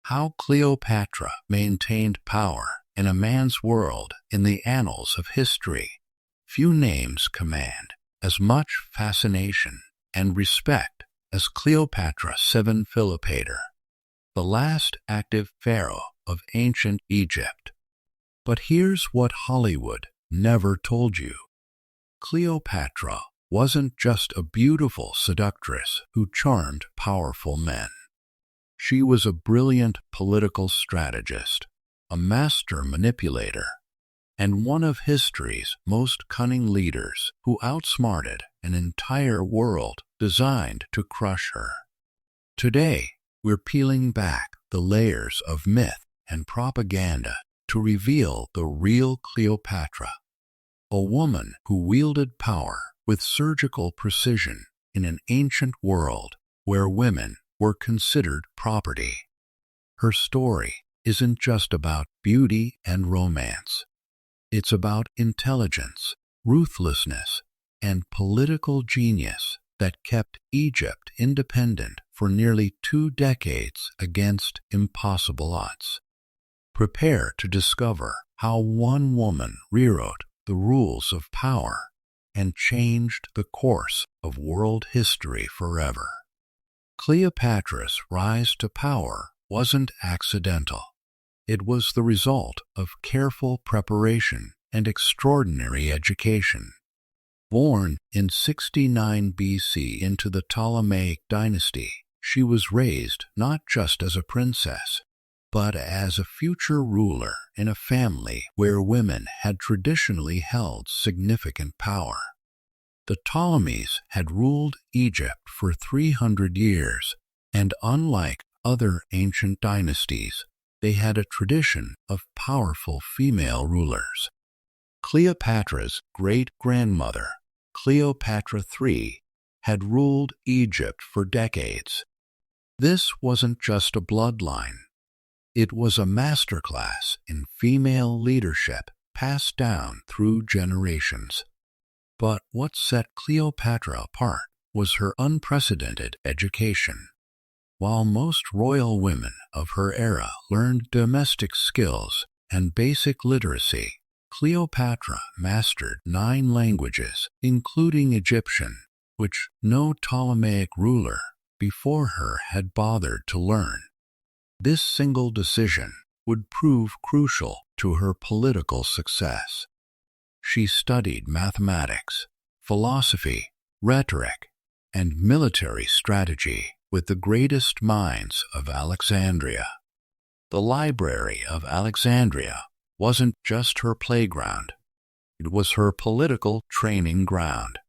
How Cleopatra maintained power in a man's world in the annals of history. Few names command as much fascination and respect as Cleopatra VII Philopator, the last active pharaoh of ancient Egypt. But here's what Hollywood never told you. Cleopatra wasn't just a beautiful seductress who charmed powerful men. She was a brilliant political strategist, a master manipulator, and one of history's most cunning leaders who outsmarted an entire world designed to crush her. Today, we're peeling back the layers of myth and propaganda to reveal the real Cleopatra, a woman who wielded power with surgical precision in an ancient world where women were considered property. Her story isn't just about beauty and romance. It's about intelligence, ruthlessness, and political genius that kept Egypt independent for nearly 2 decades against impossible odds. Prepare to discover how one woman rewrote the rules of power and changed the course of world history forever. Cleopatra's rise to power wasn't accidental. It was the result of careful preparation and extraordinary education. Born in 69 BC into the Ptolemaic dynasty, she was raised not just as a princess, but as a future ruler in a family where women had traditionally held significant power. The Ptolemies had ruled Egypt for 300 years, and unlike other ancient dynasties, they had a tradition of powerful female rulers. Cleopatra's great-grandmother, Cleopatra III, had ruled Egypt for decades. This wasn't just a bloodline. It was a masterclass in female leadership passed down through generations. But what set Cleopatra apart was her unprecedented education. While most royal women of her era learned domestic skills and basic literacy, Cleopatra mastered 9 languages, including Egyptian, which no Ptolemaic ruler before her had bothered to learn. This single decision would prove crucial to her political success. She studied mathematics, philosophy, rhetoric, and military strategy with the greatest minds of Alexandria. The Library of Alexandria wasn't just her playground. It was her political training ground.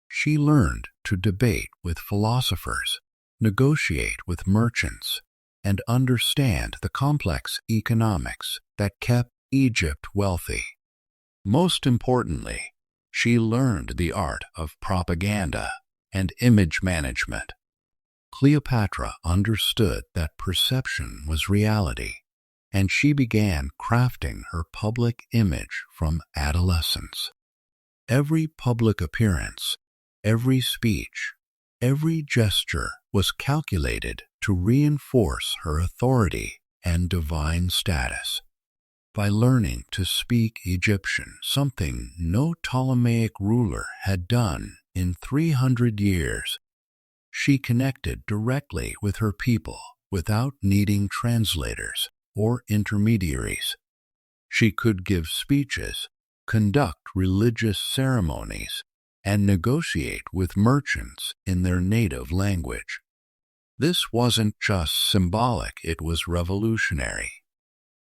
She learned to debate with philosophers, negotiate with merchants, and understand the complex economics that kept Egypt wealthy. Most importantly, she learned the art of propaganda and image management. Cleopatra understood that perception was reality, and she began crafting her public image from adolescence. Every public appearance, every speech, every gesture was calculated to reinforce her authority and divine status. By learning to speak Egyptian, something no Ptolemaic ruler had done in 300 years, she connected directly with her people without needing translators or intermediaries. She could give speeches, conduct religious ceremonies, and negotiate with merchants in their native language. This wasn't just symbolic, it was revolutionary.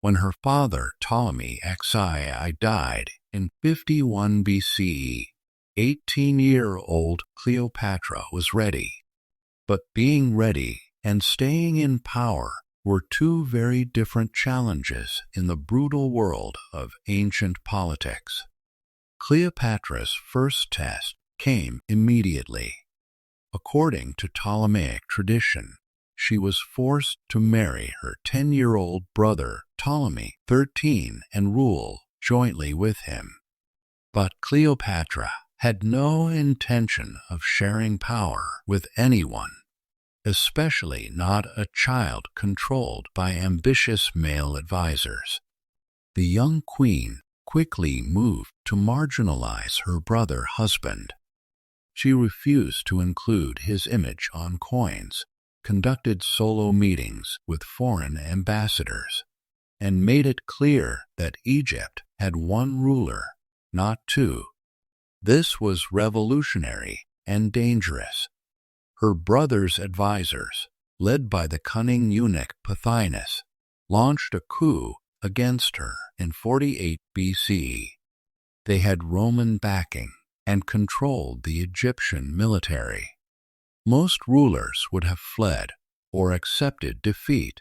When her father Ptolemy Xii died in 51 BCE, 18-year-old Cleopatra was ready. But being ready and staying in power were 2 very different challenges in the brutal world of ancient politics. Cleopatra's first test came immediately. According to Ptolemaic tradition, she was forced to marry her 10-year-old brother Ptolemy XIII and rule jointly with him. But Cleopatra had no intention of sharing power with anyone. especially not a child controlled by ambitious male advisors. The young queen quickly moved to marginalize her brother husband. She refused to include his image on coins, conducted solo meetings with foreign ambassadors, and made it clear that Egypt had one ruler, not two. This was revolutionary and dangerous. Her brother's advisors, led by the cunning eunuch Pothinus, launched a coup against her in 48 BCE. They had Roman backing and controlled the Egyptian military. Most rulers would have fled or accepted defeat.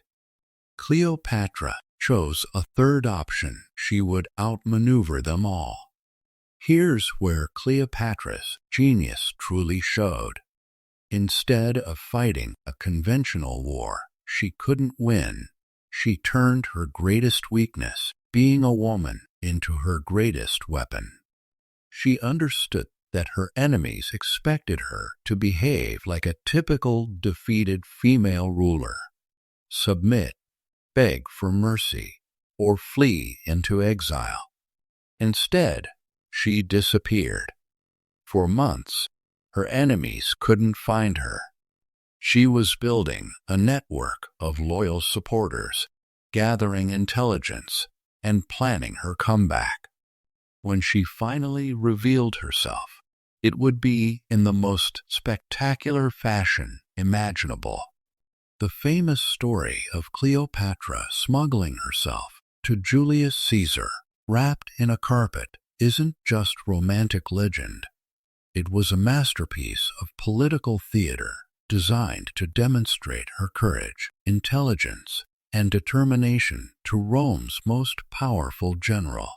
Cleopatra chose a third option: she would outmaneuver them all. Here's where Cleopatra's genius truly showed. Instead of fighting a conventional war she couldn't win, she turned her greatest weakness, being a woman, into her greatest weapon. She understood that her enemies expected her to behave like a typical defeated female ruler: submit, beg for mercy, or flee into exile. Instead, she disappeared. For months, her enemies couldn't find her. She was building a network of loyal supporters, gathering intelligence, and planning her comeback. When she finally revealed herself, it would be in the most spectacular fashion imaginable. The famous story of Cleopatra smuggling herself to Julius Caesar, wrapped in a carpet, isn't just romantic legend. It was a masterpiece of political theater designed to demonstrate her courage, intelligence, and determination to Rome's most powerful general.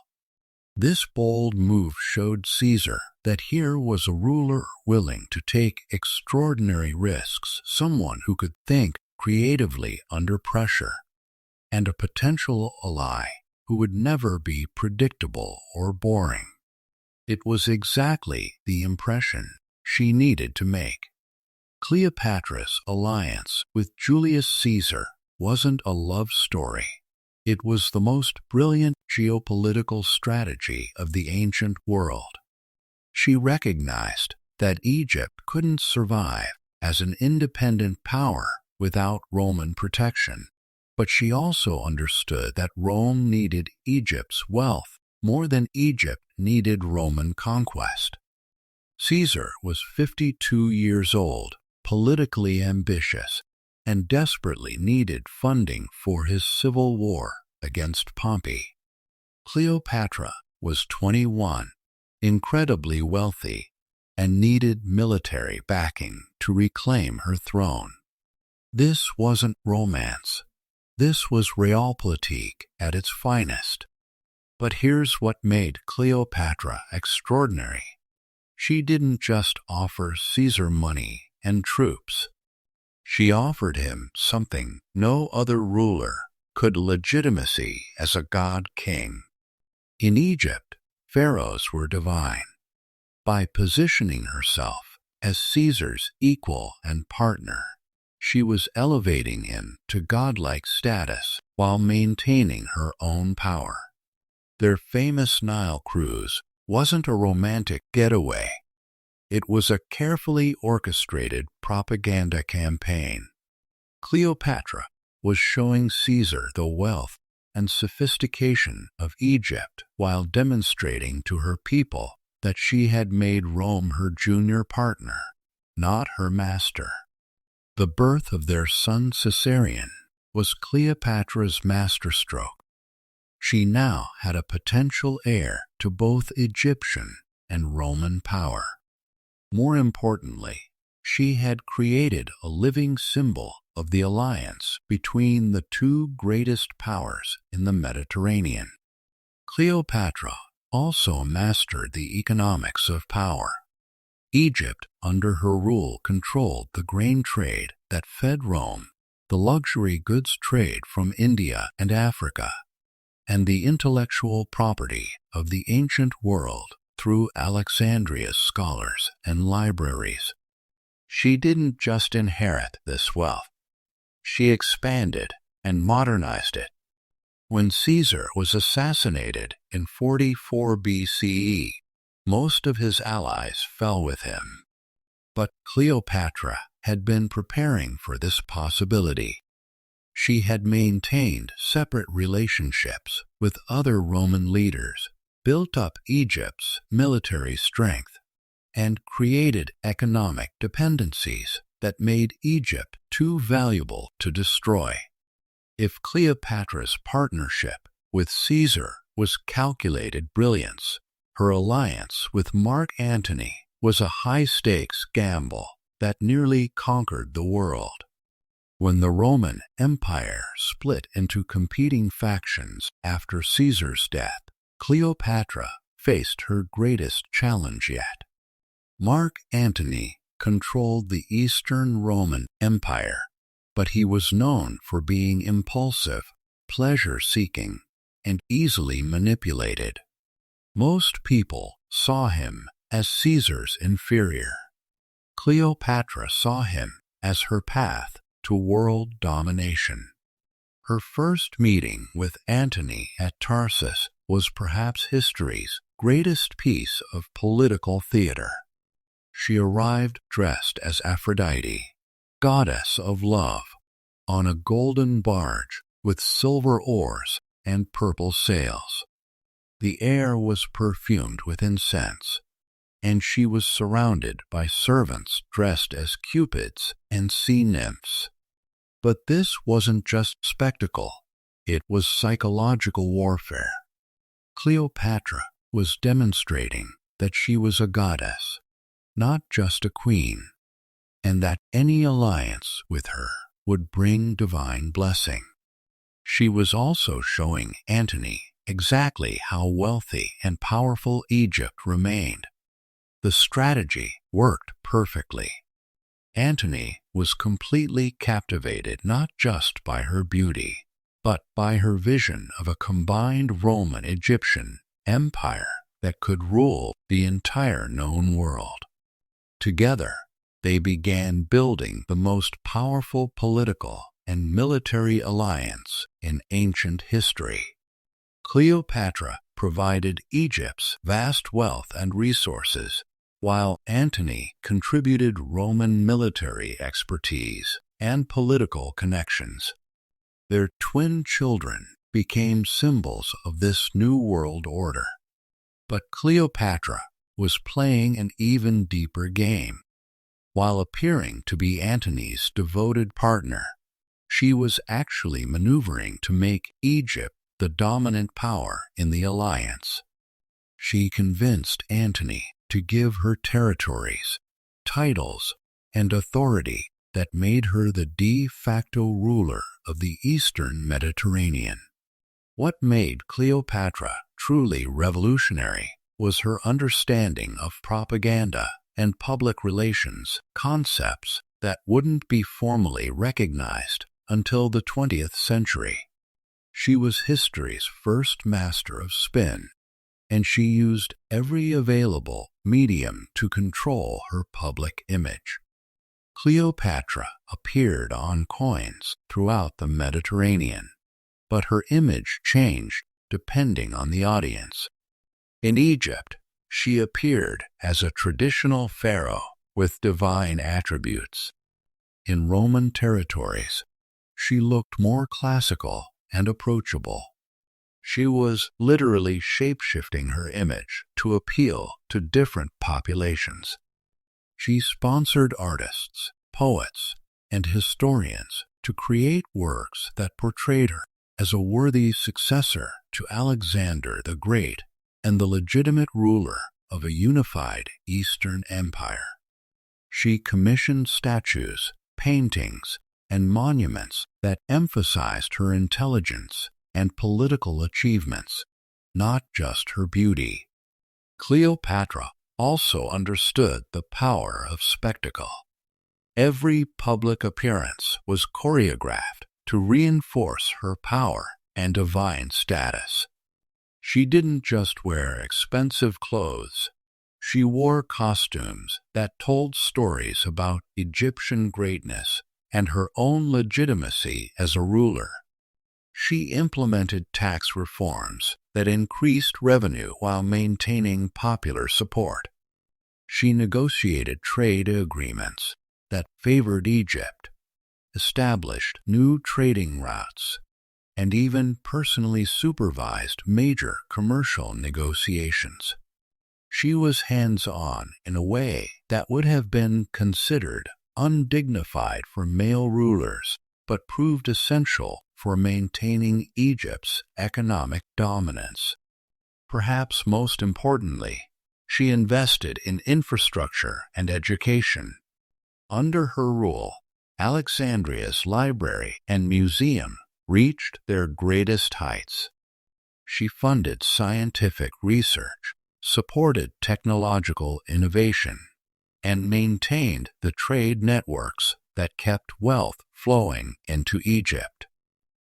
This bold move showed Caesar that here was a ruler willing to take extraordinary risks, someone who could think creatively under pressure, and a potential ally who would never be predictable or boring. It was exactly the impression she needed to make. Cleopatra's alliance with Julius Caesar wasn't a love story. It was the most brilliant geopolitical strategy of the ancient world. She recognized that Egypt couldn't survive as an independent power without Roman protection, but she also understood that Rome needed Egypt's wealth more than Egypt needed Roman conquest. Caesar was 52 years old, politically ambitious, and desperately needed funding for his civil war against Pompey. Cleopatra was 21, incredibly wealthy, and needed military backing to reclaim her throne. This wasn't romance. This was realpolitik at its finest. But here's what made Cleopatra extraordinary. She didn't just offer Caesar money and troops. She offered him something no other ruler could: legitimacy as a god-king. In Egypt, pharaohs were divine. By positioning herself as Caesar's equal and partner, she was elevating him to godlike status while maintaining her own power. Their famous Nile cruise wasn't a romantic getaway. It was a carefully orchestrated propaganda campaign. Cleopatra was showing Caesar the wealth and sophistication of Egypt while demonstrating to her people that she had made Rome her junior partner, not her master. The birth of their son Caesarion was Cleopatra's masterstroke. She now had a potential heir to both Egyptian and Roman power. More importantly, she had created a living symbol of the alliance between the two greatest powers in the Mediterranean. Cleopatra also mastered the economics of power. Egypt, under her rule, controlled the grain trade that fed Rome, the luxury goods trade from India and Africa, and the intellectual property of the ancient world through Alexandria's scholars and libraries. She didn't just inherit this wealth. She expanded and modernized it. When Caesar was assassinated in 44 BCE, most of his allies fell with him. But Cleopatra had been preparing for this possibility. She had maintained separate relationships with other Roman leaders, built up Egypt's military strength, and created economic dependencies that made Egypt too valuable to destroy. If Cleopatra's partnership with Caesar was calculated brilliance, her alliance with Mark Antony was a high-stakes gamble that nearly conquered the world. When the Roman Empire split into competing factions after Caesar's death, Cleopatra faced her greatest challenge yet. Mark Antony controlled the Eastern Roman Empire, but he was known for being impulsive, pleasure-seeking, and easily manipulated. Most people saw him as Caesar's inferior. Cleopatra saw him as her path to world domination. Her first meeting with Antony at Tarsus was perhaps history's greatest piece of political theater. She arrived dressed as Aphrodite, goddess of love, on a golden barge with silver oars and purple sails. The air was perfumed with incense, and she was surrounded by servants dressed as cupids and sea nymphs. But this wasn't just spectacle, it was psychological warfare. Cleopatra was demonstrating that she was a goddess, not just a queen, and that any alliance with her would bring divine blessing. She was also showing Antony exactly how wealthy and powerful Egypt remained. The strategy worked perfectly. Antony was completely captivated not just by her beauty, but by her vision of a combined Roman-Egyptian empire that could rule the entire known world. Together, they began building the most powerful political and military alliance in ancient history. Cleopatra provided Egypt's vast wealth and resources, while Antony contributed Roman military expertise and political connections. Their twin children became symbols of this new world order. But Cleopatra was playing an even deeper game. While appearing to be Antony's devoted partner, she was actually maneuvering to make Egypt the dominant power in the alliance. She convinced Antony to give her territories, titles, and authority that made her the de facto ruler of the Eastern Mediterranean. What made Cleopatra truly revolutionary was her understanding of propaganda and public relations concepts that wouldn't be formally recognized until the 20th century. She was history's first master of spin, and she used every available medium to control her public image. Cleopatra appeared on coins throughout the Mediterranean, but her image changed depending on the audience. In Egypt, she appeared as a traditional pharaoh with divine attributes. In Roman territories, she looked more classical and approachable. She was literally shape-shifting her image to appeal to different populations. She sponsored artists, poets, and historians to create works that portrayed her as a worthy successor to Alexander the Great and the legitimate ruler of a unified Eastern Empire. She commissioned statues, paintings, and monuments that emphasized her intelligence and political achievements, not just her beauty. Cleopatra also understood the power of spectacle. Every public appearance was choreographed to reinforce her power and divine status. She didn't just wear expensive clothes. She wore costumes that told stories about Egyptian greatness and her own legitimacy as a ruler. She implemented tax reforms that increased revenue while maintaining popular support. She negotiated trade agreements that favored Egypt, established new trading routes, and even personally supervised major commercial negotiations. She was hands-on in a way that would have been considered undignified for male rulers, but proved essential for maintaining Egypt's economic dominance. Perhaps most importantly, she invested in infrastructure and education. Under her rule, Alexandria's library and museum reached their greatest heights. She funded scientific research, supported technological innovation, and maintained the trade networks that kept wealth flowing into Egypt.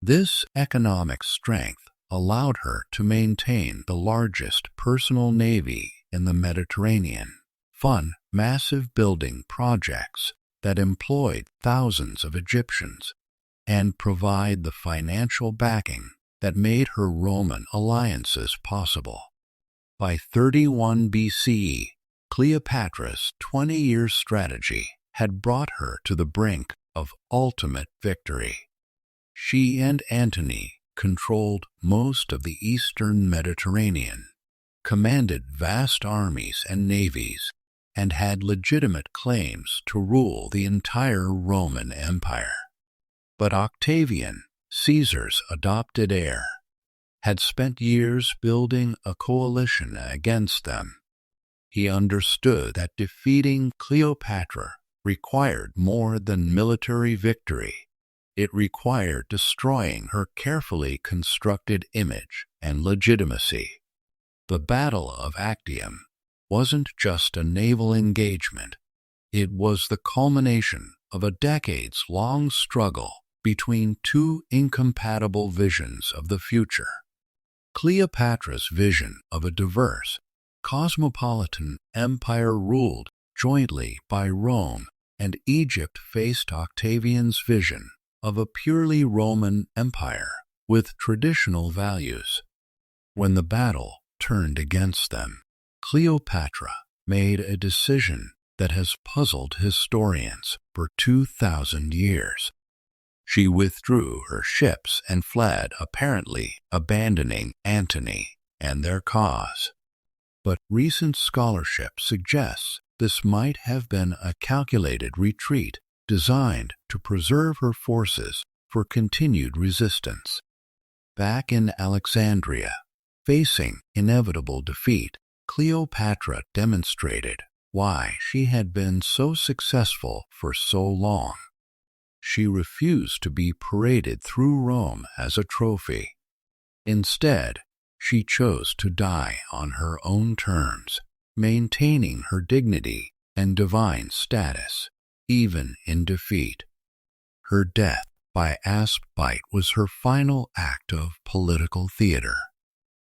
This economic strength allowed her to maintain the largest personal navy in the Mediterranean, fund massive building projects that employed thousands of Egyptians, and provide the financial backing that made her Roman alliances possible. By 31 BCE, Cleopatra's 20-year strategy had brought her to the brink of ultimate victory. She and Antony controlled most of the eastern Mediterranean, commanded vast armies and navies, and had legitimate claims to rule the entire Roman Empire. But Octavian, Caesar's adopted heir, had spent years building a coalition against them. He understood that defeating Cleopatra required more than military victory. It required destroying her carefully constructed image and legitimacy. The Battle of Actium wasn't just a naval engagement. It was the culmination of a decades-long struggle between two incompatible visions of the future. Cleopatra's vision of a diverse, cosmopolitan empire ruled jointly by Rome, and Egypt faced Octavian's vision of a purely Roman empire with traditional values. When the battle turned against them, Cleopatra made a decision that has puzzled historians for 2,000 years. She withdrew her ships and fled, apparently abandoning Antony and their cause. But recent scholarship suggests this might have been a calculated retreat designed to preserve her forces for continued resistance. Back in Alexandria, facing inevitable defeat, Cleopatra demonstrated why she had been so successful for so long. She refused to be paraded through Rome as a trophy. Instead, she chose to die on her own terms, maintaining her dignity and divine status, even in defeat. Her death by asp bite was her final act of political theater.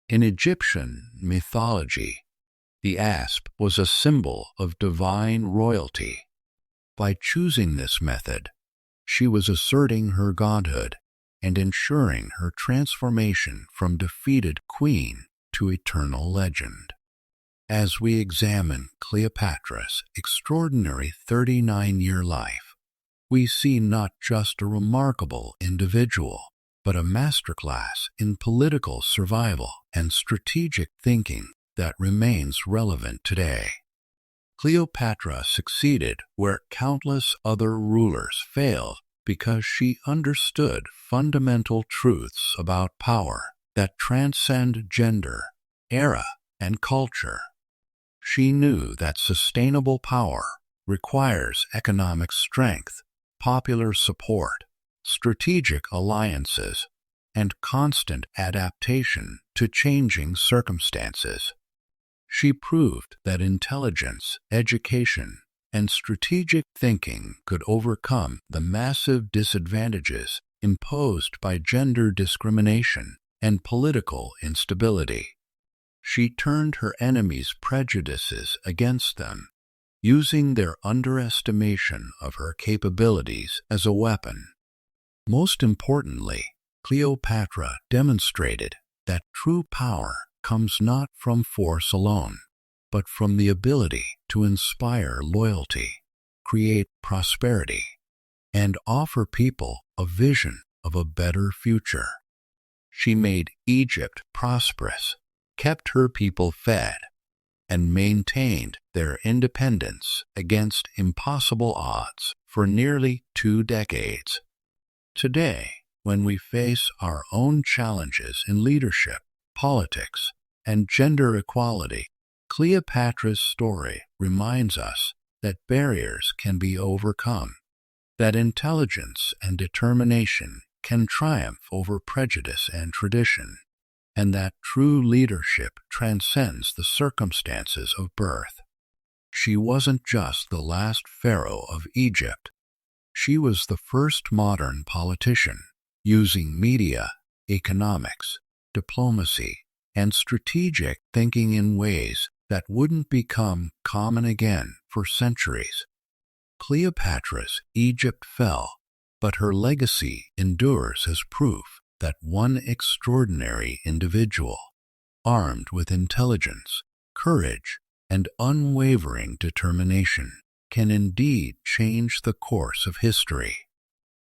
In Egyptian mythology, the asp was a symbol of divine royalty. By choosing this method, she was asserting her godhood and ensuring her transformation from defeated queen to eternal legend. As we examine Cleopatra's extraordinary 39-year life, we see not just a remarkable individual, but a masterclass in political survival and strategic thinking that remains relevant today. Cleopatra succeeded where countless other rulers failed because she understood fundamental truths about power that transcend gender, era, and culture. She knew that sustainable power requires economic strength, popular support, strategic alliances, and constant adaptation to changing circumstances. She proved that intelligence, education, and strategic thinking could overcome the massive disadvantages imposed by gender discrimination and political instability. She turned her enemies' prejudices against them, using their underestimation of her capabilities as a weapon. Most importantly, Cleopatra demonstrated that true power comes not from force alone, but from the ability to inspire loyalty, create prosperity, and offer people a vision of a better future. She made Egypt prosperous, kept her people fed, and maintained their independence against impossible odds for nearly 2 decades. Today, when we face our own challenges in leadership, politics, and gender equality, Cleopatra's story reminds us that barriers can be overcome, that intelligence and determination can triumph over prejudice and tradition, and that true leadership transcends the circumstances of birth. She wasn't just the last pharaoh of Egypt. She was the first modern politician, using media, economics, diplomacy, and strategic thinking in ways that wouldn't become common again for centuries. Cleopatra's Egypt fell, but her legacy endures as proof that one extraordinary individual, armed with intelligence, courage, and unwavering determination, can indeed change the course of history.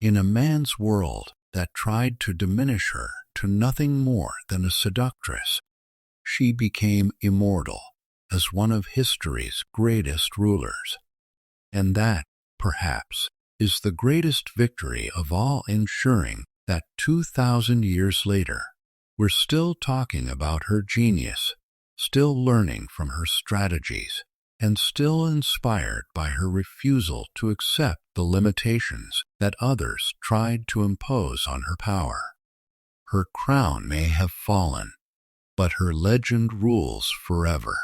In a man's world that tried to diminish her to nothing more than a seductress, she became immortal as one of history's greatest rulers. And that, perhaps, is the greatest victory of all, ensuring that 2,000 years later, we're still talking about her genius, still learning from her strategies, and still inspired by her refusal to accept the limitations that others tried to impose on her power. Her crown may have fallen, but her legend rules forever.